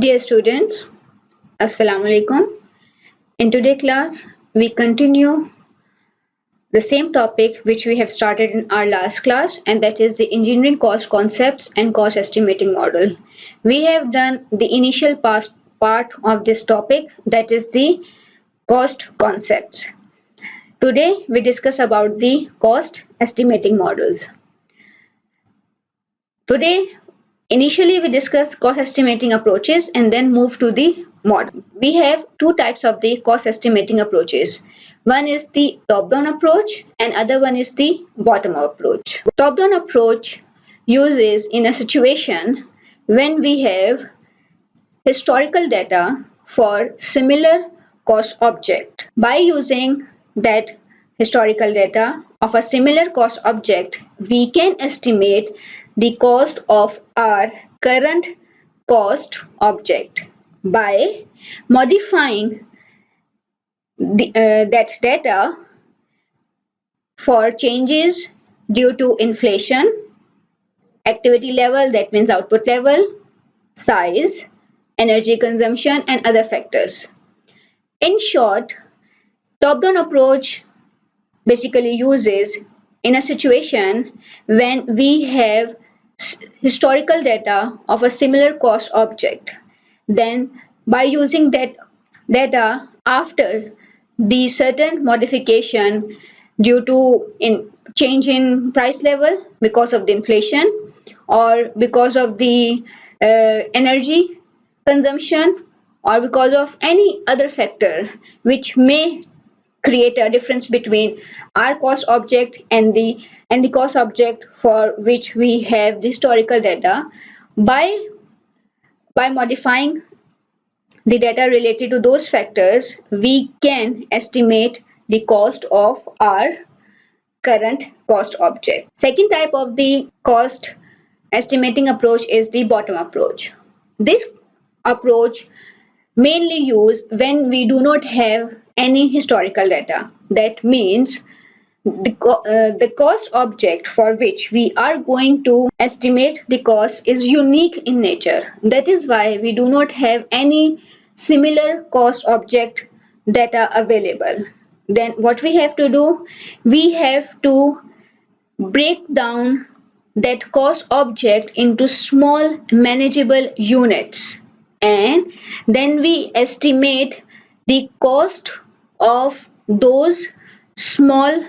Dear students, Assalamu alaikum. In today's class, we continue the same topic which we have started in our last class, and that is the engineering cost concepts and cost estimating model. We have done the initial part of this topic, that is the cost concepts. Today, we discuss about the cost estimating models. Today, initially we discuss cost estimating approaches and then move to the model. We have two types of the cost estimating approaches. One is the top-down approach and other one is the bottom-up approach. Top-down approach uses in a situation when we have historical data for similar cost object. By using that historical data of a similar cost object, we can estimate the cost of our current cost object by modifying that data for changes due to inflation, activity level, that means output level, size, energy consumption, and other factors. In short, top-down approach basically uses in a situation when we have historical data of a similar cost object. Then by using that data after the certain modification due to change in price level because of the inflation or because of the energy consumption or because of any other factor which may create a difference between our cost object and the cost object for which we have the historical data. By modifying the data related to those factors, we can estimate the cost of our current cost object. Second type of the cost estimating approach is the bottom approach. This approach mainly used when we do not have any historical data. That means the cost object for which we are going to estimate the cost is unique in nature. That is why we do not have any similar cost object data available. Then what we have to do? We have to break down that cost object into small manageable units, and then we estimate the cost of those small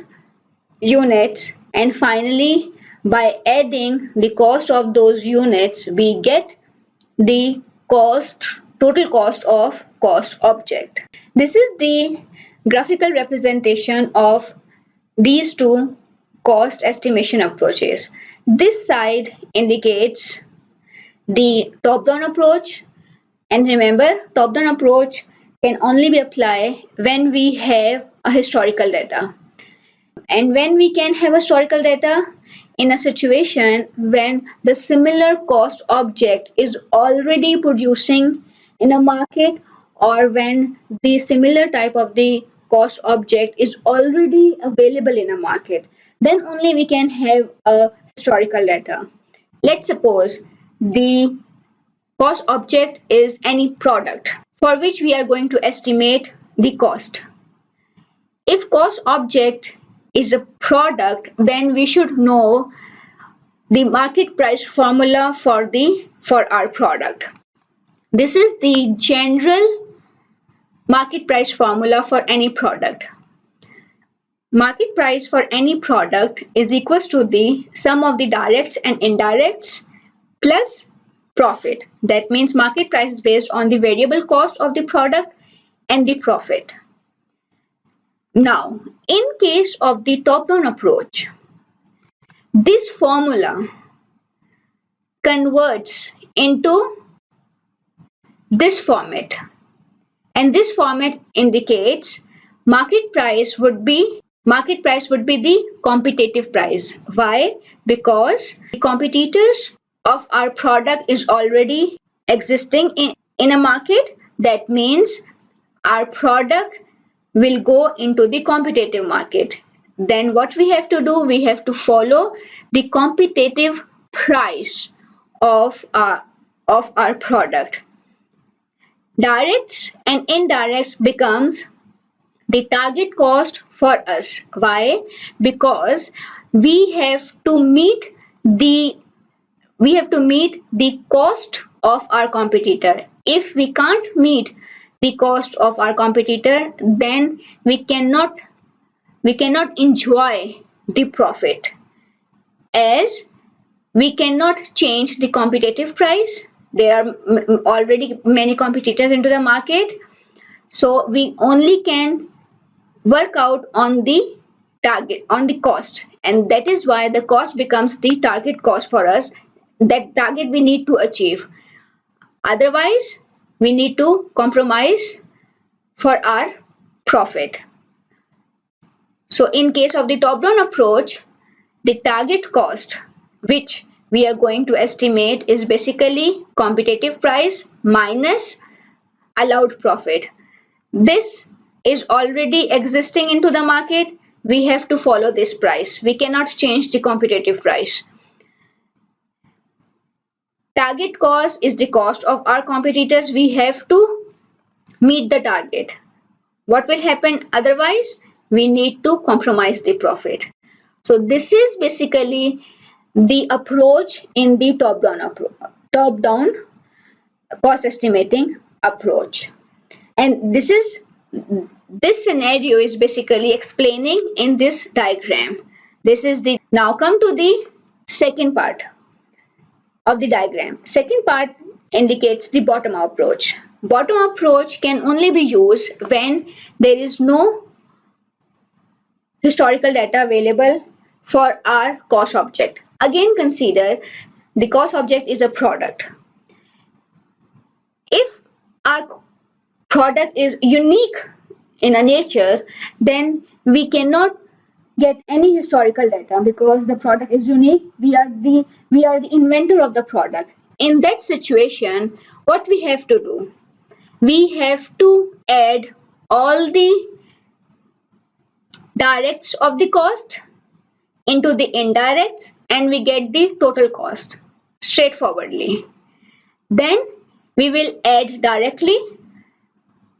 units, and finally by adding the cost of those units we get the total cost of cost object. This is the graphical representation of these two cost estimation approaches. This side indicates the top-down approach, and remember, top-down approach can only be applied when we have a historical data. And when we can have historical data? In a situation when the similar cost object is already producing in a market, or when the similar type of the cost object is already available in a market, then only we can have a historical data. Let's suppose the cost object is any product for which we are going to estimate the cost. If cost object is a product, then we should know the market price formula for our product. This is the general market price formula for any product. Market price for any product is equals to the sum of the directs and indirects plus profit. That means market price is based on the variable cost of the product and the profit. Now, in case of the top-down approach, this formula converts into this format, and this format indicates market price would be the competitive price. Why? Because the competitors of our product is already existing in a market. That means our product will go into the competitive market. Then what we have to do? We have to follow the competitive price of our product. Directs and indirects becomes the target cost for us. Why? Because we have to meet the cost of our competitor. If we can't meet the cost of our competitor, then we cannot enjoy the profit, as we cannot change the competitive price. There are already many competitors into the market, so we only can work out on the target, on the cost, and that is why the cost becomes the target cost for us. That target we need to achieve, otherwise we need to compromise for our profit. So in case of the top down approach, the target cost which we are going to estimate is basically competitive price minus allowed profit. This is already existing into the market. We have to follow this price. We cannot change the competitive price. Target cost is the cost of our competitors. We have to meet the target. What will happen otherwise? We need to compromise the profit. So this is basically the approach in the top down cost estimating approach. And this scenario is basically explaining in this diagram. Now come to the second part of the diagram. Second part indicates the bottom up approach. Bottom up approach can only be used when there is no historical data available for our cost object. Again, consider the cost object is a product. If our product is unique in a nature, then we cannot get any historical data because the product is unique. We are the inventor of the product. In that situation, what we have to do? We have to add all the directs of the cost into the indirects, and we get the total cost straightforwardly. Then we will add directly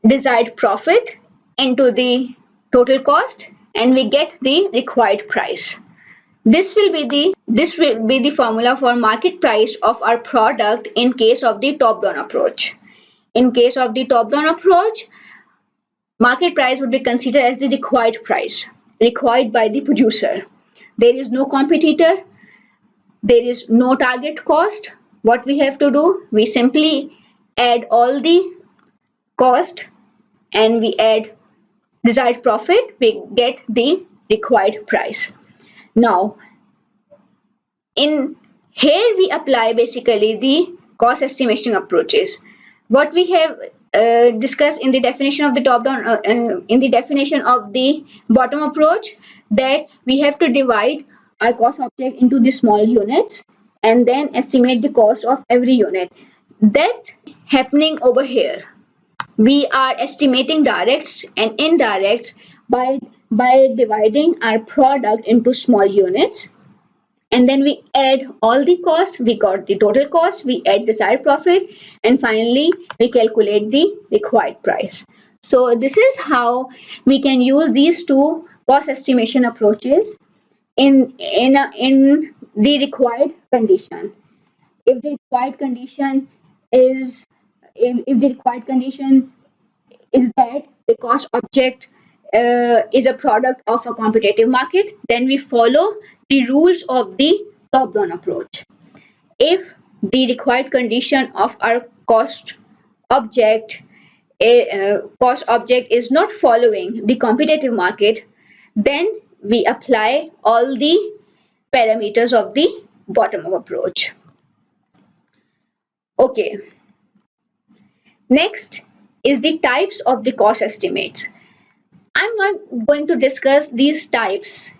desired profit into the total cost, and we get the required price. This will be the formula for market price of our product in case of the top down approach. In case of the top down approach, market price would be considered as the required price, required by the producer. There is no competitor, there is no target cost. What we have to do? We simply add all the cost and we add desired profit, we get the required price. Now, in here we apply basically the cost estimation approaches. What we have discussed in the definition of the top down, in the definition of the bottom approach, that we have to divide our cost object into the small units and then estimate the cost of every unit. That happening over here. We are estimating directs and indirects by dividing our product into small units, and then we add all the cost. We got the total cost, we add desired profit, and finally we calculate the required price. So this is how we can use these two cost estimation approaches in the required condition. If the required condition is that the cost object is a product of a competitive market, then we follow the rules of the top down approach. If the required condition of our cost object is not following the competitive market, then we apply all the parameters of the bottom up approach. Okay. Next is the types of the cost estimates. I'm not going to discuss these types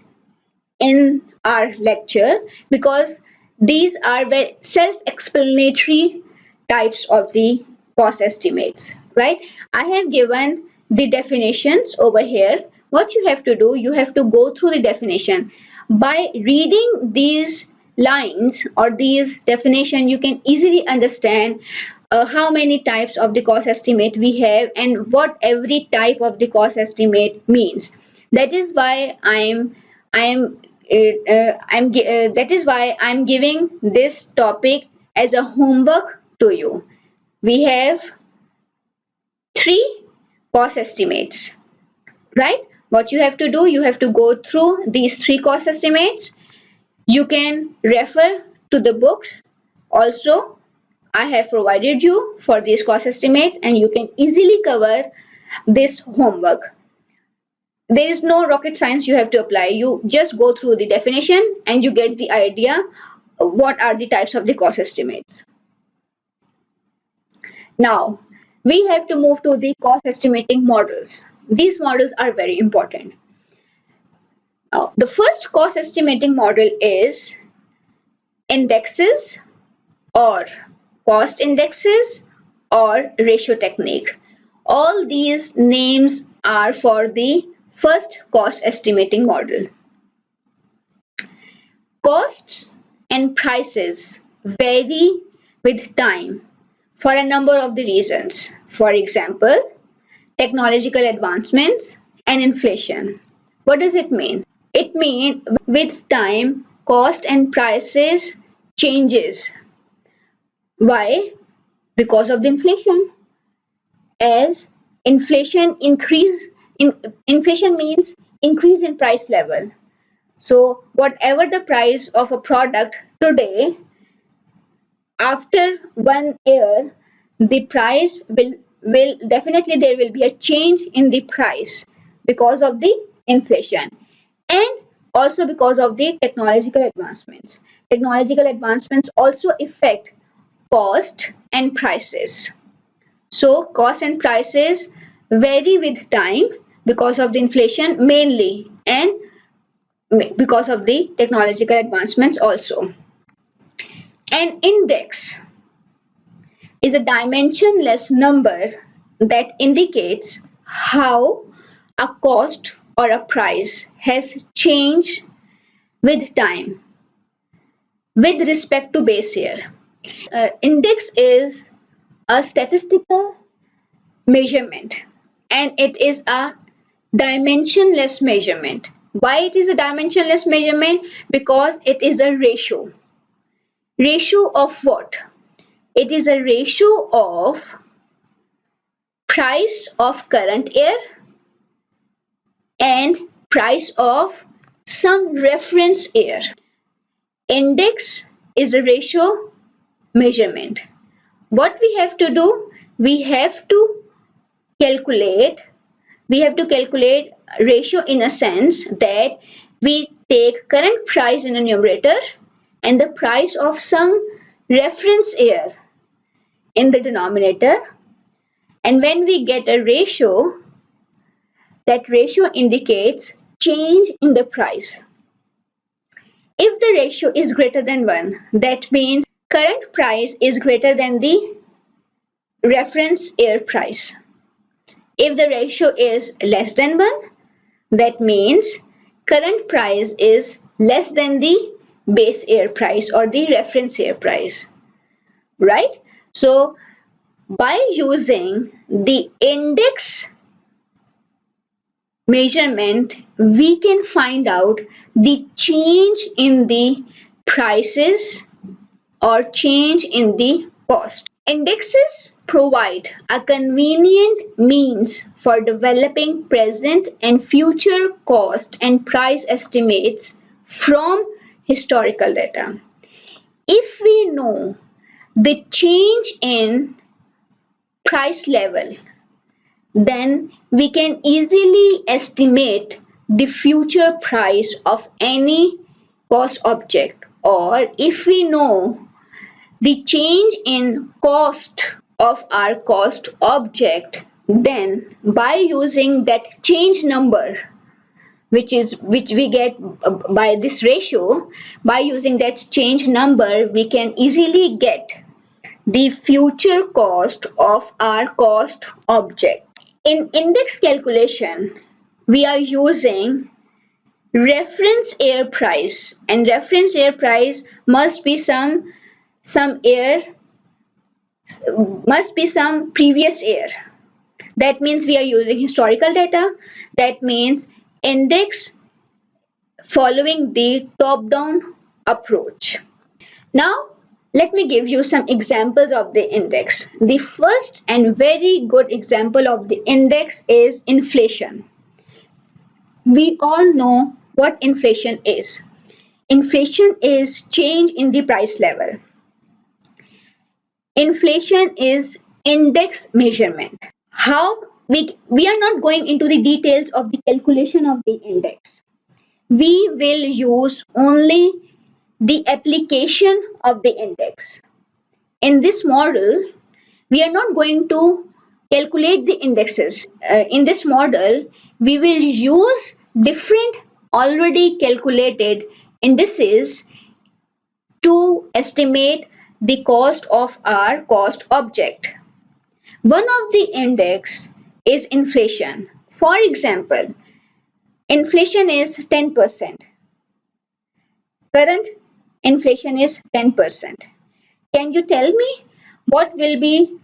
in our lecture because these are the self-explanatory types of the cost estimates, right? I have given the definitions over here. What you have to do, you have to go through the definition. By reading these lines or these definition, you can easily understand how many types of the cost estimate we have and what every type of the cost estimate means. That is why that is why I'm giving this topic as a homework to you. We have three cost estimates, right? What you have to do, you have to go through these three cost estimates. You can refer to the books also I have provided you for this cost estimate, and you can easily cover this homework. There is no rocket science you have to apply. You just go through the definition and you get the idea what are the types of the cost estimates. Now, we have to move to the cost estimating models. These models are very important. Now, the first cost estimating model is indexes or cost indexes or ratio technique. All these names are for the first cost estimating model. Costs and prices vary with time for a number of the reasons. For example, technological advancements and inflation. What does it mean? It means with time, cost and prices changes. Why? Because of the inflation. As inflation inflation means increase in price level. So whatever the price of a product today, after 1 year, the price will definitely there will be a change in the price because of the inflation and also because of the technological advancements. Technological advancements also affect cost and prices. So cost and prices vary with time because of the inflation mainly and because of the technological advancements also. An index is a dimensionless number that indicates how a cost or a price has changed with time with respect to base year. Index is a statistical measurement and it is a dimensionless measurement. Why it is a dimensionless measurement? Because it is a ratio. Ratio of what? It is a ratio of price of current year and price of some reference year. Index is a ratio measurement. What we have to do? We have to calculate ratio in a sense that we take current price in the numerator and the price of some reference year in the denominator, and when we get a ratio, that ratio indicates change in the price. If the ratio is greater than 1, that means current price is greater than the reference year price. If the ratio is less than 1, that means current price is less than the base year price or the reference year price, right? So by using the index measurement, we can find out the change in the prices or change in the cost. Indexes provide a convenient means for developing present and future cost and price estimates from historical data. If we know the change in price level, then we can easily estimate the future price of any cost object. Or if we know the change in cost of our cost object, then by using that change number which we get by this ratio, by using that change number we can easily get the future cost of our cost object. In index calculation, we are using reference year price, and reference year price must be some year must be some previous year. That means we are using historical data. That means index following the top-down approach. Now, let me give you some examples of the index. The first and very good example of the index is inflation. We all know what inflation is. Inflation is change in the price level. Inflation is index measurement. How we are not going into the details of the calculation of the index. We will use only the application of the index. In this model, we are not going to calculate the indexes. In this model, we will use different already calculated indices to estimate the cost of our cost object. One of the index is inflation. For example, inflation is 10%. Current inflation is 10%. Can you tell me what will be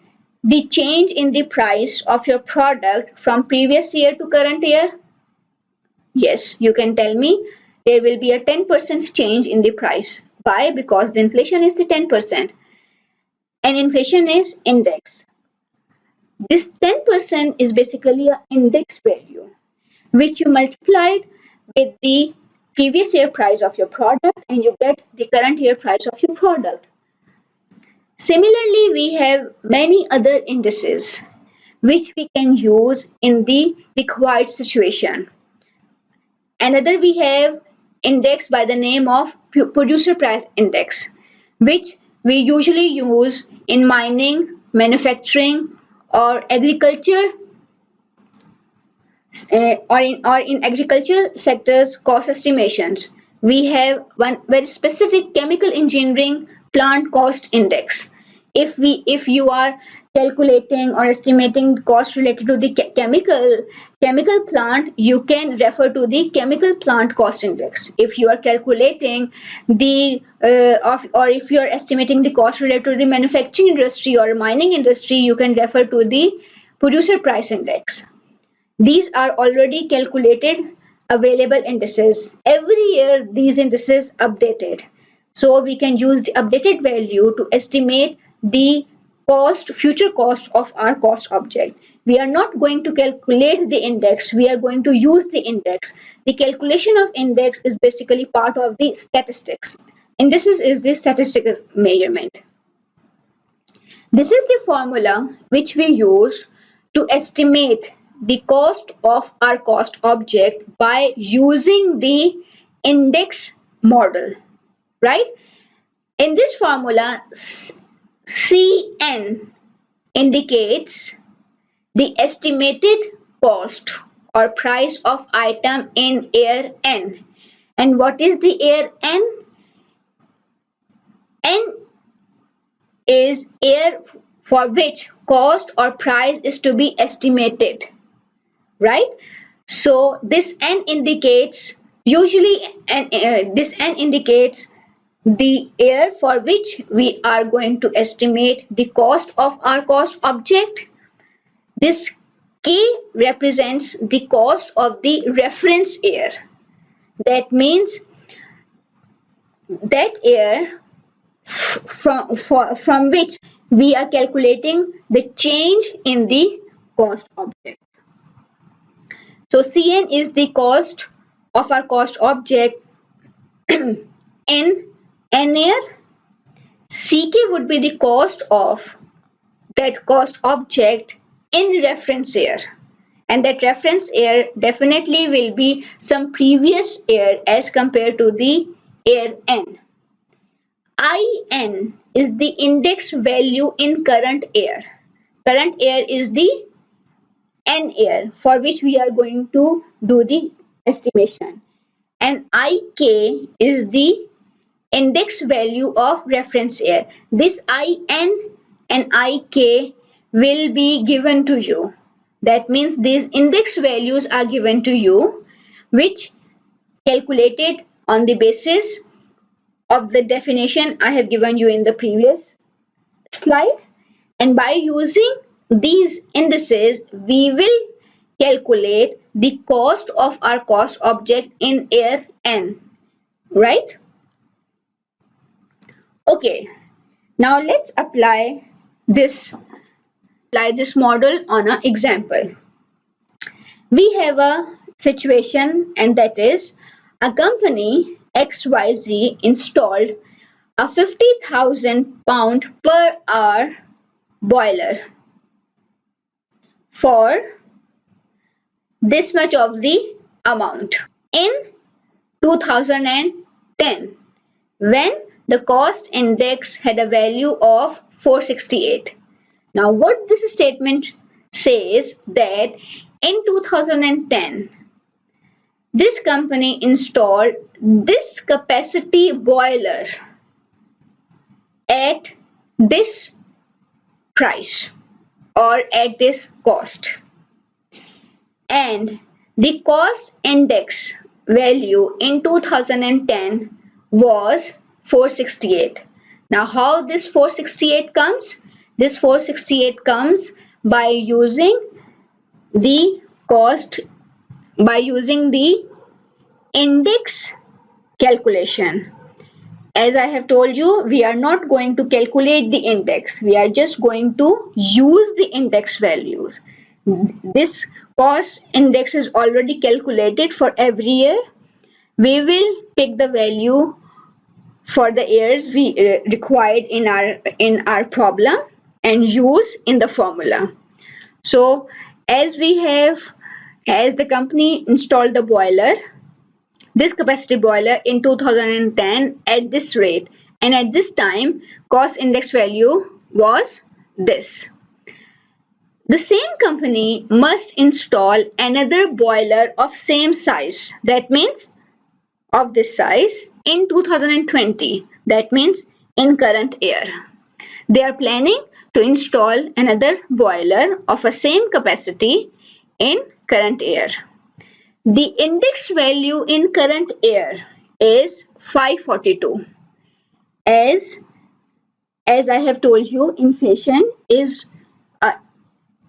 the change in the price of your product from previous year to current year? Yes, you can tell me there will be a 10% change in the price. Why? Because the inflation is the 10% and inflation is index. This 10% is basically an index value which you multiplied with the previous year price of your product and you get the current year price of your product. Similarly, we have many other indices which we can use in the required situation. Another we have index by the name of producer price index, which we usually use in mining, manufacturing or agriculture or in agriculture sectors cost estimations. We have one very specific chemical engineering plant cost index. If you are calculating or estimating cost related to the chemical plant, you can refer to the chemical plant cost index. If you are calculating the or if you are estimating the cost related to the manufacturing industry or mining industry, you can refer to the producer price index. These are already calculated available indices. Every year these indices updated. So we can use the updated value to estimate the future cost of our cost object. We are not going to calculate the index, we are going to use the index. The calculation of index is basically part of the statistics. Indices is the statistical measurement. This is the formula which we use to estimate the cost of our cost object by using the index model, right? In this formula, Cn indicates the estimated cost or price of item in year n. And what is the year n? N is year for which cost or price is to be estimated, right? So this n indicates this n indicates the year for which we are going to estimate the cost of our cost object. This K represents the cost of the reference year. That means that year from which we are calculating the change in the cost object. So Cn is the cost of our cost object in n year. Ck would be the cost of that cost object in reference year, and that reference year definitely will be some previous year as compared to the year n. In is the index value in current year. Current year is the n year for which we are going to do the estimation, and Ik is the index value of reference year. This In and Ik will be given to you. That means these index values are given to you, which calculated on the basis of the definition I have given you in the previous slide. And by using these indices, we will calculate the cost of our cost object in year n, right? Okay, now let's apply this model on an example. We have a situation, and that is a company XYZ installed a 50,000 pound per hour boiler for this much of the amount in 2010, when the cost index had a value of 468. Now what this statement says that in 2010 this company installed this capacity boiler at this price or at this cost, and the cost index value in 2010 was 468. Now how this 468 comes? This 468 comes by using the index calculation. As I have told you, we are not going to calculate the index. We are just going to use the index values. This cost index is already calculated for every year. We will pick the value for the years we required in our problem and use in the formula. So as the company installed the boiler, this capacity boiler in 2010 at this rate, and at this time cost index value was this. The same company must install another boiler of same size, that means of this size, in 2020, that means in current year. They are planning to install another boiler of a same capacity in current year. The index value in current year is 542. As I have told you, inflation is an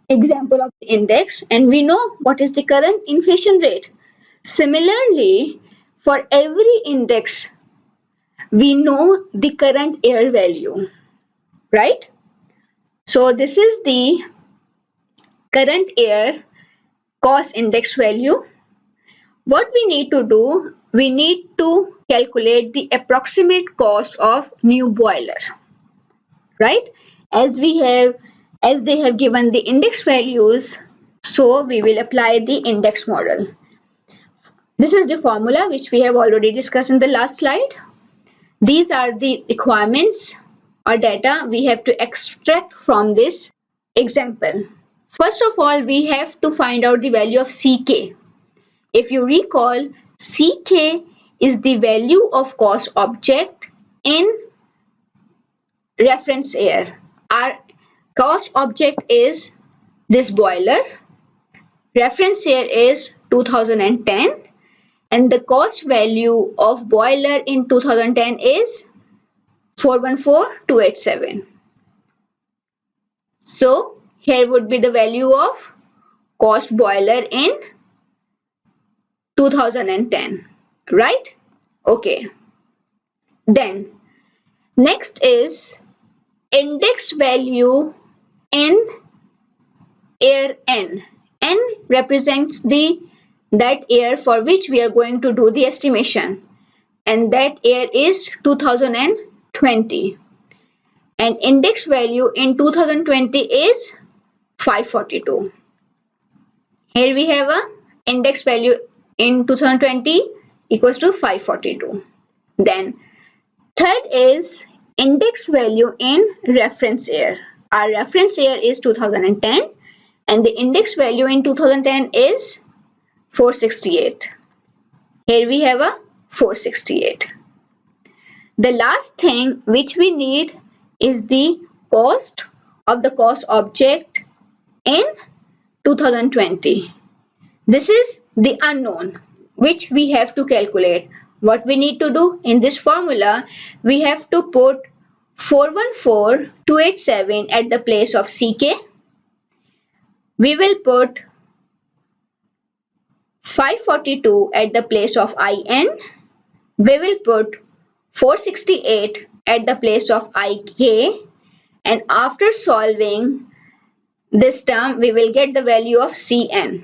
example of the index, and we know what is the current inflation rate. Similarly, for every index, we know the current year value, right? So this is the current year cost index value. What we need to do, we need to calculate the approximate cost of new boiler, right? As they have given the index values, so we will apply the index model. This is the formula which we have already discussed in the last slide. These are the requirements or data we have to extract from this example. First of all, we have to find out the value of CK. If you recall, CK is the value of cost object in reference year. Our cost object is this boiler. Reference year is 2010, and the cost value of boiler in 2010 is 414287. So here would be the value of cost boiler in 2010, right? Okay. Then next is index value in year n. N represents that year for which we are going to do the estimation, and that year is 2020, and index value in 2020 is 542. Here we have a index value in 2020 equals to 542. Then third is index value in reference year. Our reference year is 2010, and the index value in 2010 is 468. Here we have a 468. The last thing which we need is the cost of the cost object in 2020. This is the unknown which we have to calculate. What we need to do in this formula, we have to put 414287 at the place of CK. We will put 542 at the place of IN. We will put 468 at the place of IK, and after solving this term we will get the value of Cn,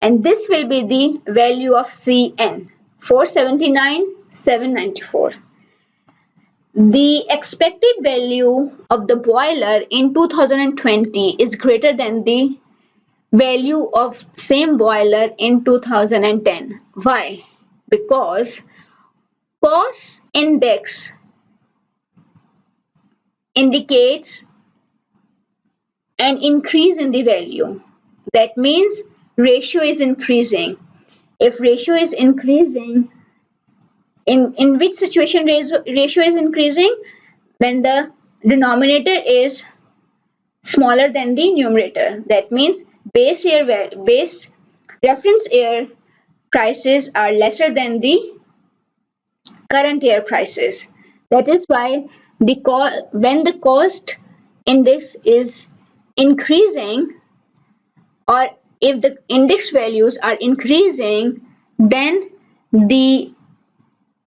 and this will be the value of Cn, 479,794. The expected value of the boiler in 2020 is greater than the value of same boiler in 2010. Why? Because cost index indicates an increase in the value. That means ratio is increasing. If ratio is increasing, in which situation ratio is increasing? When the denominator is smaller than the numerator. That means base reference year prices are lesser than the current year prices. That is why when the cost index is increasing, or if the index values are increasing, then the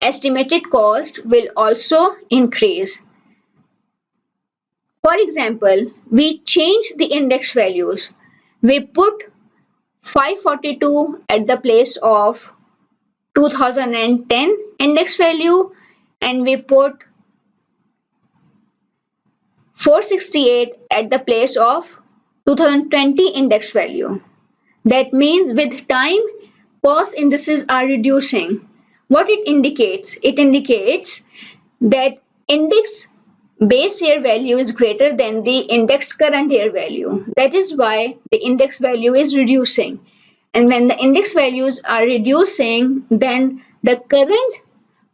estimated cost will also increase. For example, we change the index values. We put 542 at the place of 2010 index value, and we put 468 at the place of 2020 index value. That means with time, cost indices are reducing. What it indicates? It indicates that index base year value is greater than the indexed current year value. That is why the index value is reducing. And when the index values are reducing, then the current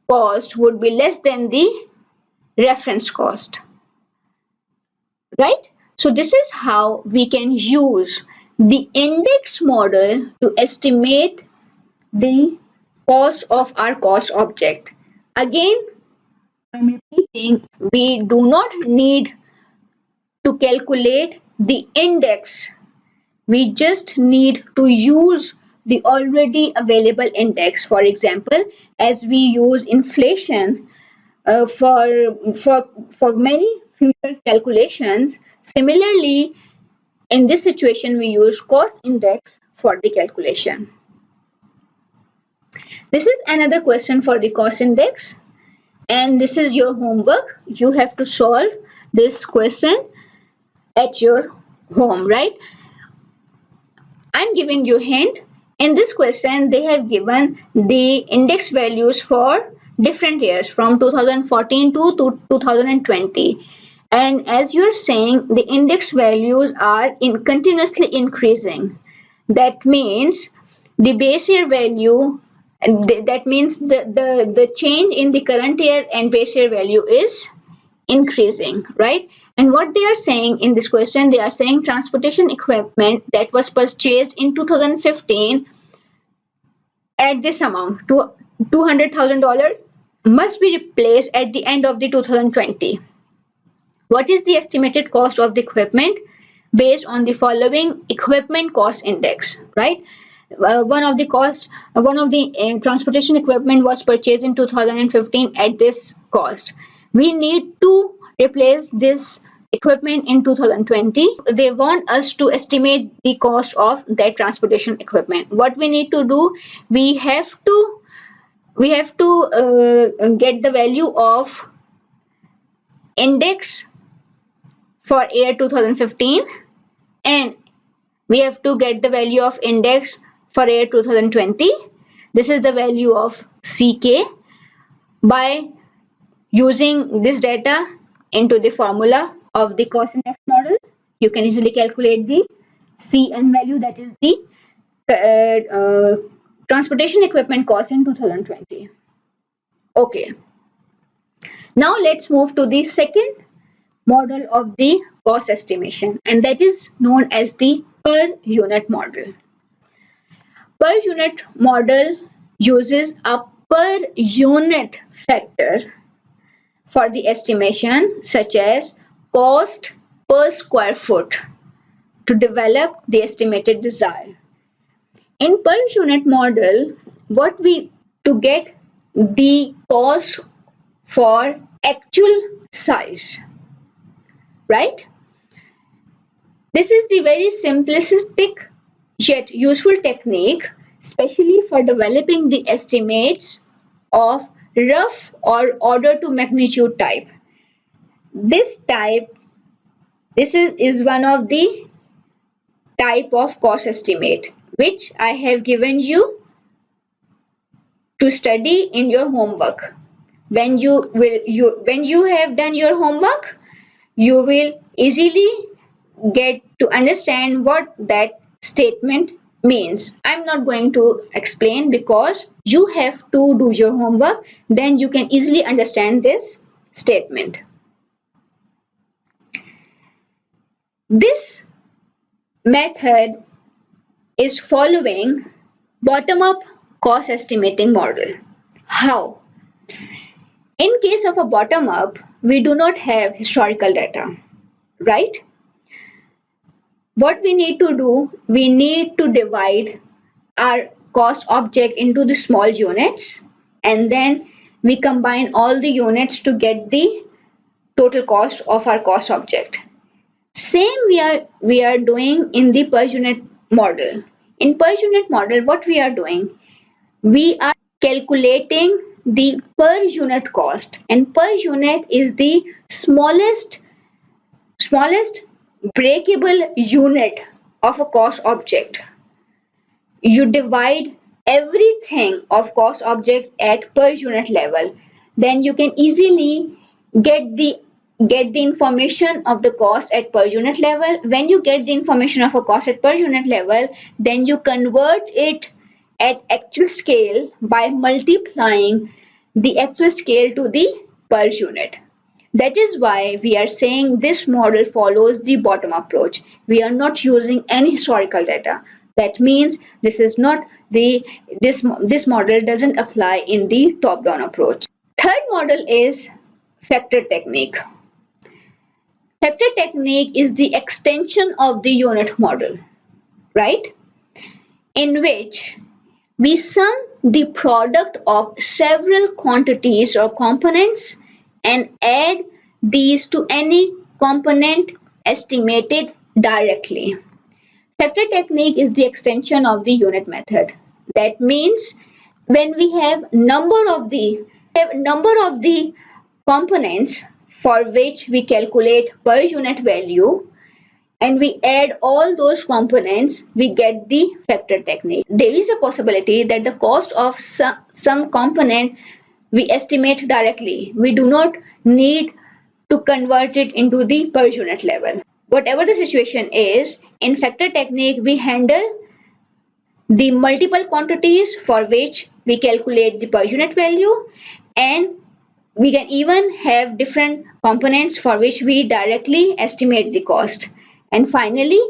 cost would be less than the reference cost. Right? So this is how we can use the index model to estimate the cost of our cost object. Again, I'm repeating, we do not need to calculate the index. We just need to use the already available index. For example, as we use inflation for many future calculations, similarly, in this situation, we use cost index for the calculation. This is another question for the cost index, and this is your homework. You have to solve this question at your home, right? I'm giving you a hint. In this question, they have given the index values for different years from 2014 to 2020. And as you're saying, the index values are continuously increasing. That means the base year value, that means the change in the current year and base year value is increasing, right? And what they are saying in this question, they are saying transportation equipment that was purchased in 2015 at this amount, to $200,000, must be replaced at the end of the 2020. What is the estimated cost of the equipment based on the following equipment cost index, right? One of the transportation equipment was purchased in 2015 at this cost. We need to replace this equipment in 2020. They want us to estimate the cost of that transportation equipment. What we need to do, we have to get the value of index for year 2015, and we have to get the value of index for year 2020. This is the value of CK. By using this data into the formula of the cost index model, you can easily calculate the CN value, that is the transportation equipment cost in 2020. Okay. Now let's move to the second model of the cost estimation, and that is known as the per unit model. Per unit model uses a per unit factor for the estimation, such as cost per square foot, to develop the estimated desire. In per unit model, what we to get the cost for actual size, right? This is the very simplistic yet useful technique, especially for developing the estimates of rough or order to magnitude type. This type, this is one of the type of cost estimate which I have given you to study in your homework. When you have done your homework, you will easily get to understand what that statement means. I'm not going to explain because you have to do your homework, then you can easily understand this statement. This method is following bottom-up cost estimating model. How? In case of a bottom-up, we do not have historical data, right? What we need to do, we need to divide our cost object into the small units, and then we combine all the units to get the total cost of our cost object. Same we are doing in the per unit model. In per unit model, what we are doing, we are calculating the per unit cost, and per unit is the smallest breakable unit of a cost object. You divide everything of cost object at per unit level, then you can easily get the information of the cost at per unit level. When you get the information of a cost at per unit level, then you convert it at actual scale by multiplying the actual scale to the per unit. That is why we are saying this model follows the bottom approach. We are not using any historical data. That means this is not this model doesn't apply in the top-down approach. Third model is factor technique. Factor technique is the extension of the unit model, right? In which we sum the product of several quantities or components and add these to any component estimated directly. Factor technique is the extension of the unit method. That means when we have number of the components for which we calculate per unit value, and we add all those components, we get the factor technique. There is a possibility that the cost of some component we estimate directly. We do not need to convert it into the per unit level. Whatever the situation is, in factor technique we handle the multiple quantities for which we calculate the per unit value, and we can even have different components for which we directly estimate the cost. And finally,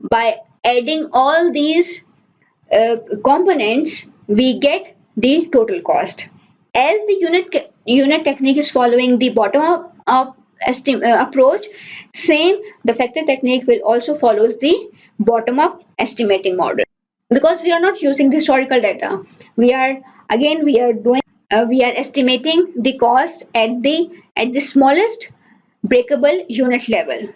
by adding all these components, we get the total cost. As the unit technique is following the bottom up approach, same the factor technique will also follows the bottom up estimating model. Because we are not using the historical data, we are estimating the cost at the smallest breakable unit level.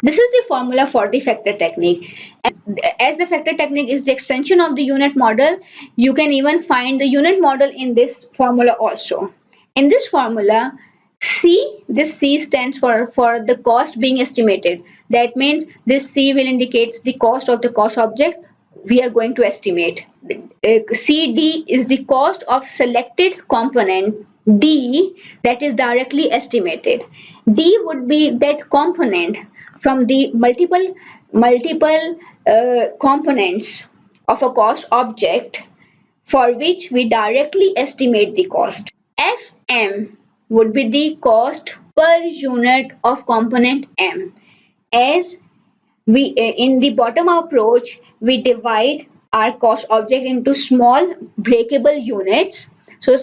This is the formula for the factor technique. And as the factor technique is the extension of the unit model, you can even find the unit model in this formula also. In this formula, this C stands for the cost being estimated. That means this C will indicate the cost of the cost object we are going to estimate. CD is the cost of selected component D that is directly estimated. D would be that component from the multiple components of a cost object for which we directly estimate the cost. FM would be the cost per unit of component M. As we in the bottom approach, we divide our cost object into small breakable units. So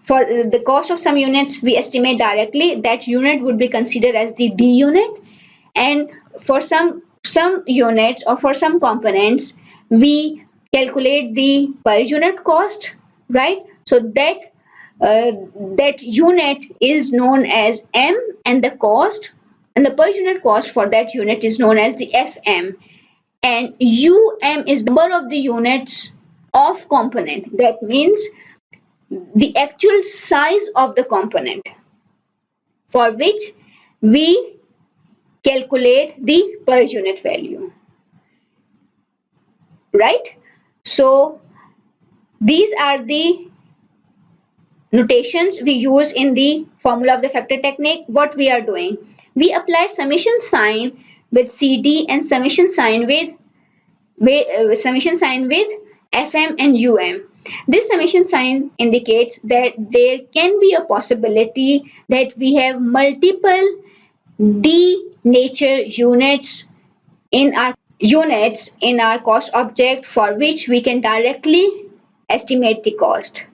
For the cost of some units we estimate directly, that unit would be considered as the D unit. And for some units or for some components we calculate the per unit cost, right? So that unit is known as M, and the cost and the per unit cost for that unit is known as the FM. And UM is number of the units of component. That means the actual size of the component for which we calculate the per unit value, right? So these are the notations we use in the formula of the factor technique. What we are doing, we apply summation sign with CD and summation sign with FM and UM. This summation sign indicates that there can be a possibility that we have multiple D nature units in our cost object for which we can directly estimate the cost.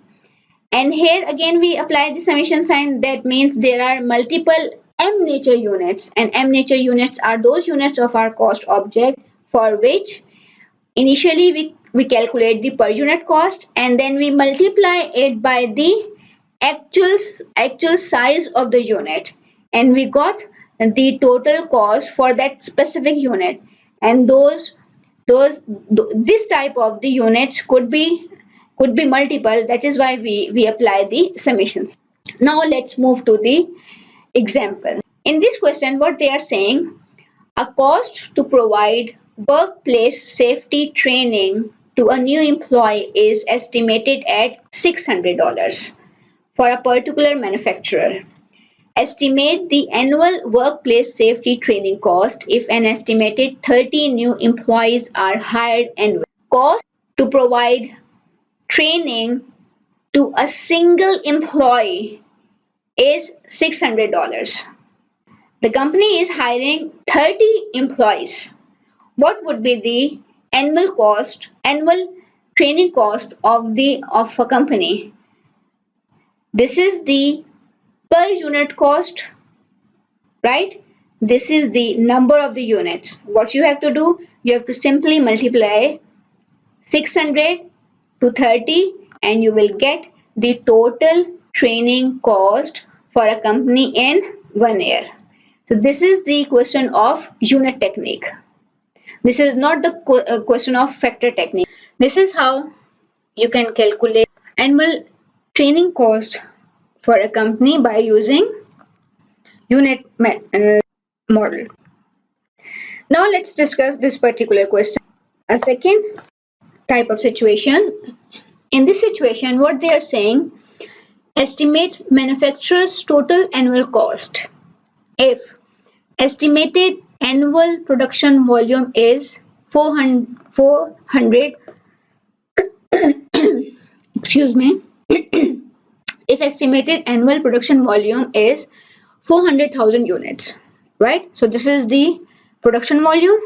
And here again we apply the summation sign. That means there are multiple M nature units, and M nature units are those units of our cost object for which initially we calculate the per unit cost, and then we multiply it by the actual size of the unit, and we got the total cost for that specific unit. And this type of the units could be multiple. That is why we apply the summations. Now let's move to the example. In this question what they are saying, a cost to provide workplace safety training to a new employee is estimated at $600 for a particular manufacturer. Estimate the annual workplace safety training cost if an estimated 30 new employees are hired annually. Cost to provide training to a single employee is $600. The company is hiring 30 employees. What would be the annual training cost of a company? This is the per unit cost, right? This is the number of the units. What you have to do, you have to simply multiply 600 to 30 and you will get the total training cost for a company in 1 year. So this is the question of unit technique. This is not the question of factor technique. This is how you can calculate annual training cost for a company by using unit model. Now let's discuss this particular question. A second type of situation. In this situation what they are saying, estimate manufacturer's total annual cost if estimated annual production volume is 400 excuse me if estimated annual production volume is 400,000 units, right? So this is the production volume.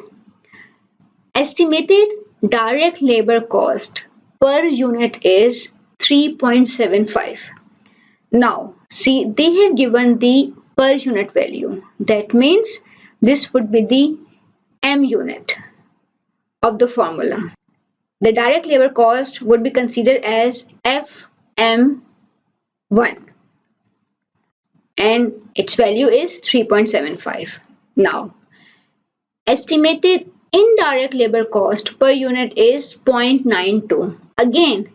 Estimated direct labor cost per unit is 3.75. Now see, they have given the per unit value. That means this would be the M unit of the formula. The direct labor cost would be considered as FM1 and its value is 3.75. Now estimated indirect labor cost per unit is 0.92. Again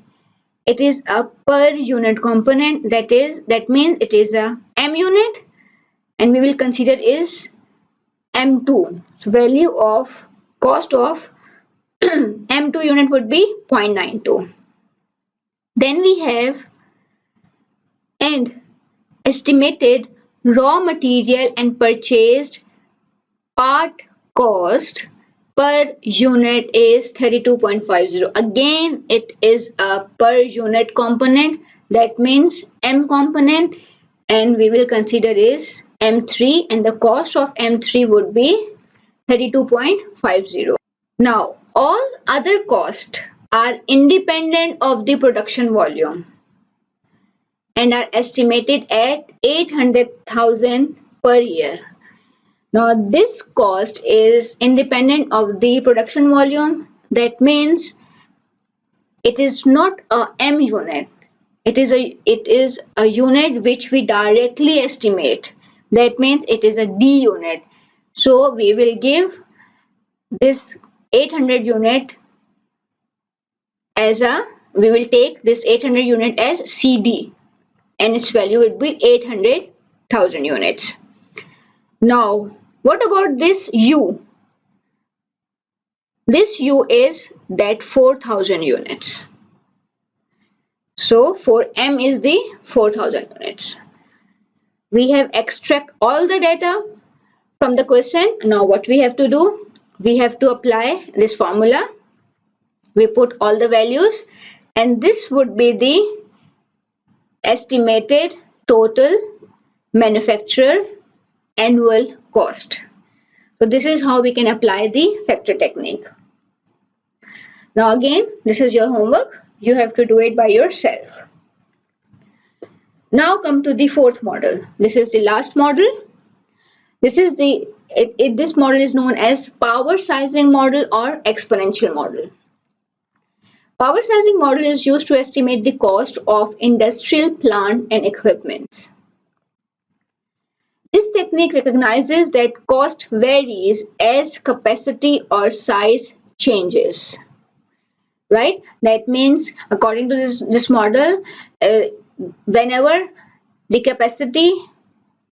it is a per unit component, that means it is a M unit and we will consider is M2. So value of cost of M2 unit would be 0.92. Then we have and estimated raw material and purchased part cost per unit is 32.50. Again it is a per unit component, that means M component, and we will consider is M3 and the cost of M3 would be 32.50. Now all other costs are independent of the production volume and are estimated at 800,000 per year. Now, this cost is independent of the production volume. That means it is not a M unit. It is a unit which we directly estimate. That means it is a D unit. So we will give this 800 unit as a we will take this 800 unit as CD, and its value would be 800,000 units. Now, what about this U? This U is that 4,000 units. So for M is the 4,000 units. We have extract all the data from the question. Now what we have to do? We have to apply this formula. We put all the values, and this would be the estimated total manufacturer annual cost. So this is how we can apply the factor technique. Now again, this is your homework. You have to do it by yourself. Now come to the fourth model. This is the last model. This model is known as power sizing model or exponential model. Power sizing model is used to estimate the cost of industrial plant and equipment. This technique recognizes that cost varies as capacity or size changes. Right? That means according to this model, whenever the capacity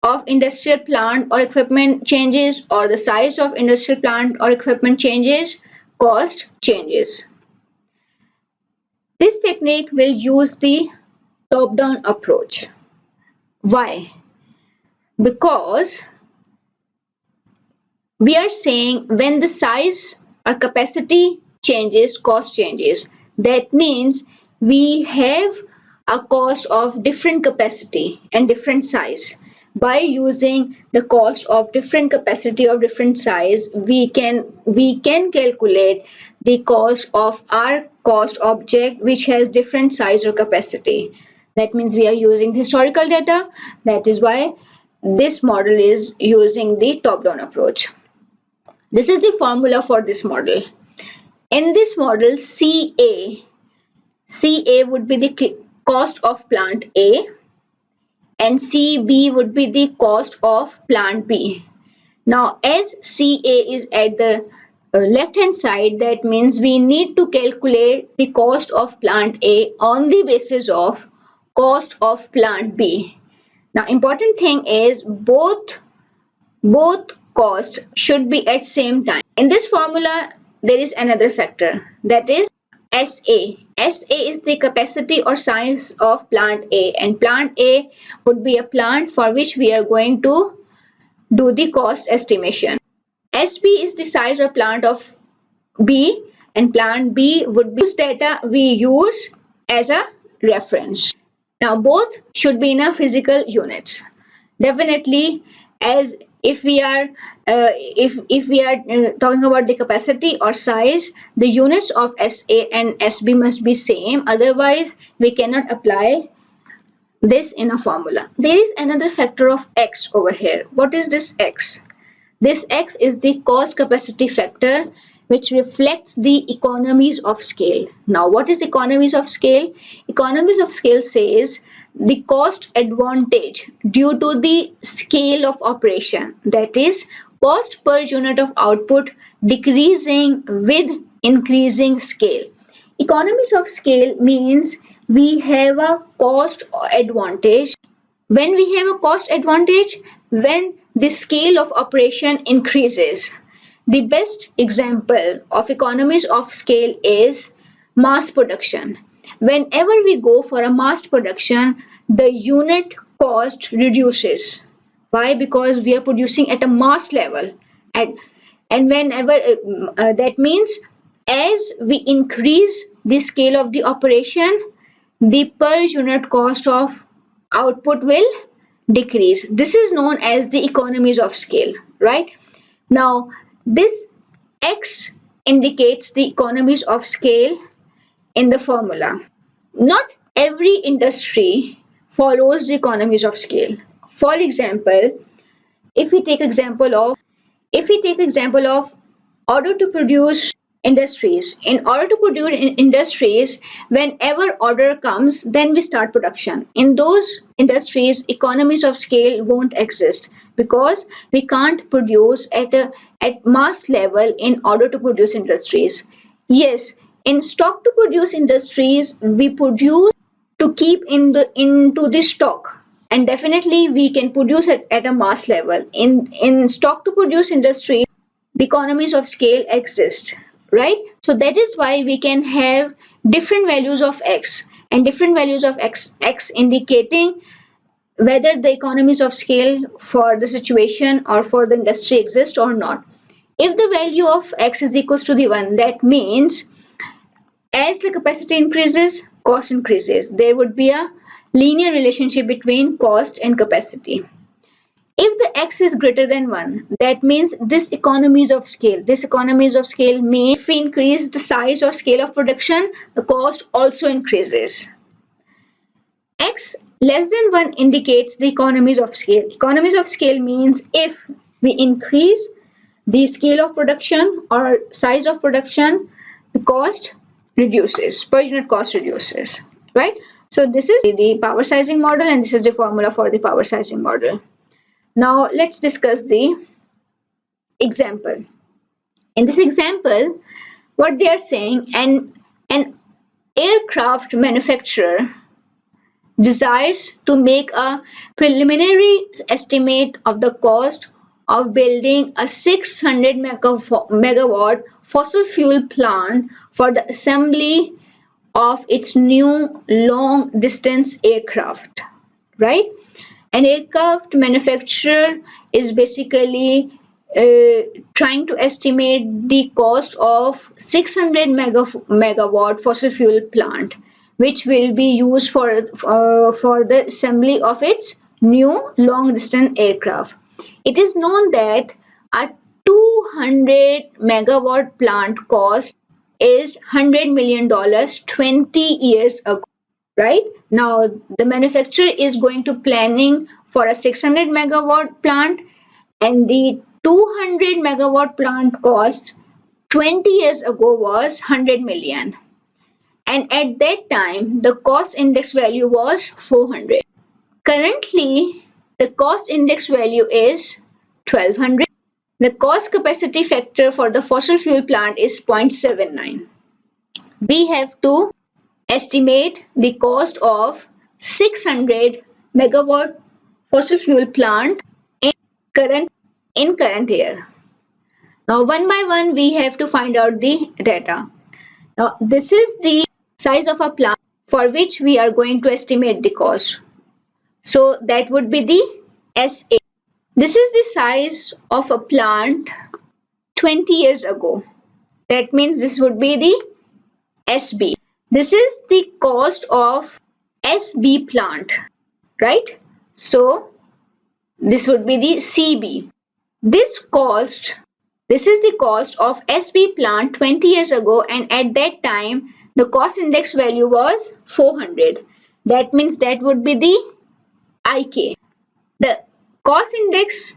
of industrial plant or equipment changes, or the size of industrial plant or equipment changes, cost changes. This technique will use the top-down approach. Why? Because we are saying when the size or capacity changes, cost changes. That means we have a cost of different capacity and different size. By using the cost of different capacity of different size, we can calculate the cost of our cost object which has different size or capacity. That means we are using historical data. That is why this model is using the top-down approach. This is the formula for this model. In this model, CA would be the cost of plant A, and CB would be the cost of plant B. Now, as CA is at the left hand side, that means we need to calculate the cost of plant A on the basis of cost of plant B. Now, important thing is both costs should be at same time. In this formula, there is another factor, that is SA. SA is the capacity or size of plant A, and plant A would be a plant for which we are going to do the cost estimation. SB is the size or plant of B, and plant B would be this data we use as a reference. Now both should be in a physical units. Definitely, as if we are talking about the capacity or size, the units of SA and SB must be same. Otherwise, we cannot apply this in a formula. There is another factor of X over here. What is this X? This X is the cost capacity factor, which reflects the economies of scale. Now, what is economies of scale? Economies of scale says the cost advantage due to the scale of operation, that is cost per unit of output decreasing with increasing scale. Economies of scale means we have a cost advantage. When we have a cost advantage, when the scale of operation increases. The best example of economies of scale is mass production. Whenever we go for a mass production, the unit cost reduces. Why? Because we are producing at a mass level, and whenever that means as we increase the scale of the operation, the per unit cost of output will decrease. This is known as the economies of scale, right? Now, this X indicates the economies of scale in the formula. Not every industry follows the economies of scale. For example, if we take example of order to produce industries. In order to produce industries, whenever order comes, then we start production. In those industries, economies of scale won't exist because we can't produce at mass level in order to produce industries. Yes, in stock to produce industries, we produce to keep into the stock, and definitely we can produce it at a mass level. In stock to produce industry, the economies of scale exist, right? So that is why we can have different values of x and different values of x indicating whether the economies of scale for the situation or for the industry exist or not. If the value of x is equals to the 1, that means as the capacity increases, cost increases. There would be a linear relationship between cost and capacity. If the x is greater than 1, that means diseconomies of scale. Diseconomies of scale means if we increase the size or scale of production, the cost also increases. X less than 1 indicates the economies of scale. Economies of scale means if we increase the scale of production or size of production, the cost reduces, per unit cost reduces, right? So this is the power sizing model, and this is the formula for the power sizing model. Now let's discuss the example. In this example, what they are saying, an aircraft manufacturer desires to make a preliminary estimate of the cost of building a 600 megawatt fossil fuel plant for the assembly of its new long distance aircraft, right? An aircraft manufacturer is basically trying to estimate the cost of 600 megawatt fossil fuel plant, which will be used for the assembly of its new long distance aircraft. It is known that a 200 megawatt plant cost is $100 million 20 years ago, right? Now the manufacturer is going to planning for a 600 megawatt plant, and the 200 megawatt plant cost 20 years ago was 100 million, and at that time the cost index value was 400. Currently the cost index value is 1200. The cost capacity factor for the fossil fuel plant is 0.79. We have to estimate the cost of 600 megawatt fossil fuel plant in current year. Now one by one we have to find out the data. Now this is the size of a plant for which we are going to estimate the cost. So that would be the SA. This is the size of a plant 20 years ago. That means this would be the SB. This is the cost of SB plant, right? So this would be the CB. This is the cost of SB plant 20 years ago, and at that time the cost index value was 400. That means that would be the IK. The cost index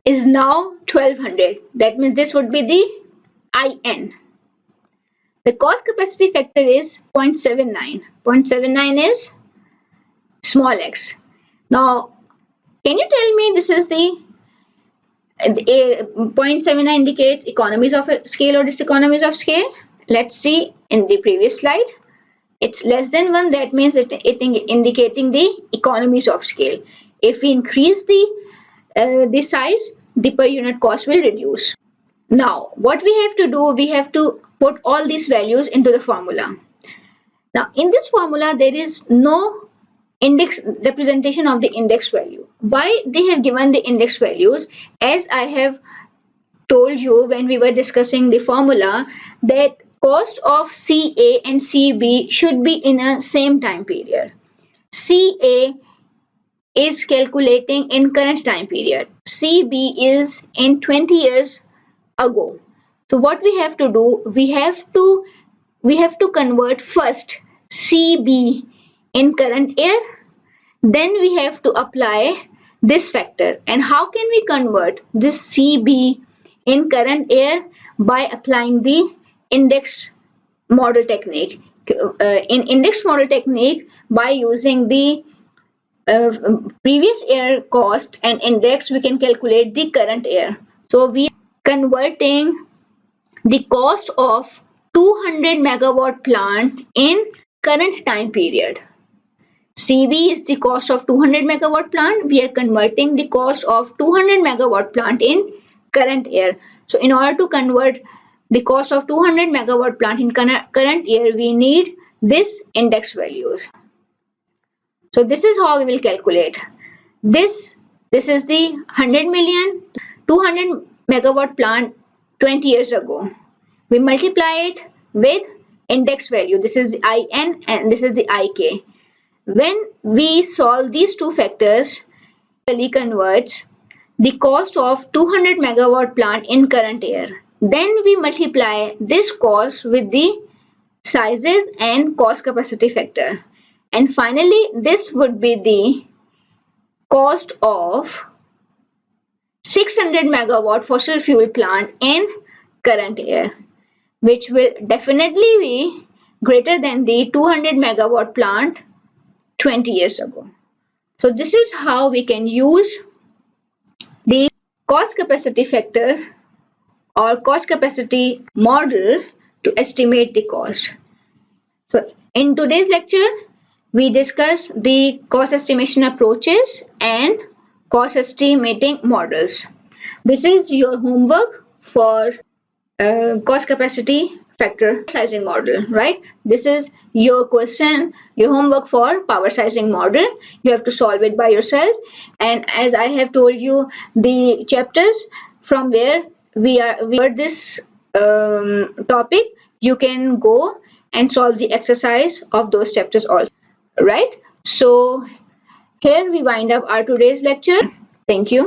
is now 1200. That means this would be the IN. The cost capacity factor is 0.79. 0.79 is small x. Now, can you tell me this is the 0.79 indicates economies of scale or diseconomies of scale? Let's see in the previous slide. It's less than 1, that means it indicating the economies of scale. If we increase the size, the per unit cost will reduce. Now, what we have to do, we have to put all these values into the formula. Now, in this formula, there is no index representation of the index value. Why they have given the index values? As I have told you when we were discussing the formula, that cost of CA and CB should be in a same time period. CA is calculating in current time period. CB is in 20 years ago. So what we have to do, we have to convert first CB in current year then we have to apply this factor. And how can we convert this CB in current air? By applying the index model technique. In index model technique, by using the previous air cost and index, we can calculate the current air. So we are converting the cost of 200 megawatt plant in current time period. CB is the cost of 200 megawatt plant. We are converting the cost of 200 megawatt plant in current year. So in order to convert the cost of 200 megawatt plant in current year, we need this index values. So this is how we will calculate. This is the 100 million 200 megawatt plant 20 years ago. We multiply it with index value. This is IN and this is the IK. When we solve these two factors, it converts the cost of 200 megawatt plant in current year. Then we multiply this cost with the sizes and cost capacity factor. And finally, this would be the cost of 600 megawatt fossil fuel plant in current year, which will definitely be greater than the 200 megawatt plant 20 years ago. So this is how we can use the cost capacity factor or cost capacity model to estimate the cost. So in today's lecture, we discuss the cost estimation approaches and cost estimating models. This is your homework for cost capacity factor sizing model, right? This is your question, your homework for power sizing model. You have to solve it by yourself. And as I have told you, the chapters from where we heard this topic, you can go and solve the exercise of those chapters also, right? So here we wind up our today's lecture. Thank you.